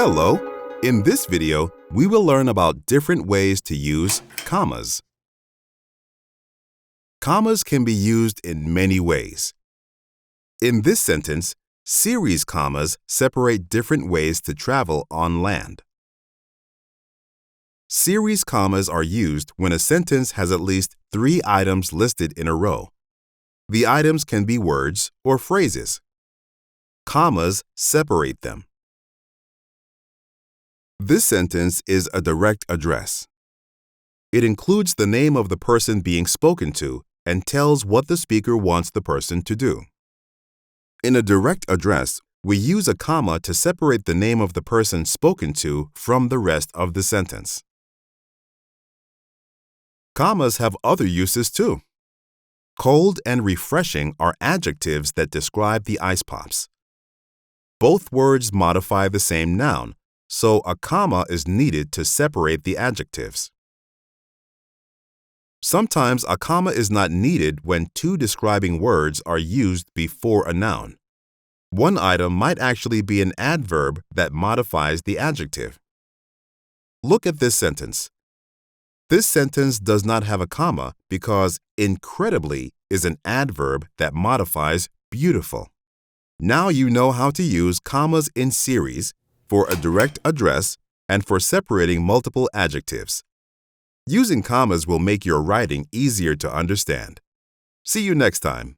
Hello! In this video, we will learn about different ways to use commas. Commas can be used in many ways. In this sentence, series commas separate different ways to travel on land. Series commas are used when a sentence has at least 3 items listed in a row. The items can be words or phrases. Commas separate them. This sentence is a direct address. It includes the name of the person being spoken to and tells what the speaker wants the person to do. In a direct address, we use a comma to separate the name of the person spoken to from the rest of the sentence. Commas have other uses too. Cold and refreshing are adjectives that describe the ice pops. Both words modify the same noun, so a comma is needed to separate the adjectives. Sometimes a comma is not needed when 2 describing words are used before a noun. One item might actually be an adverb that modifies the adjective. Look at this sentence. This sentence does not have a comma because incredibly is an adverb that modifies beautiful. Now you know how to use commas in series, for a direct address, and for separating multiple adjectives. Using commas will make your writing easier to understand. See you next time.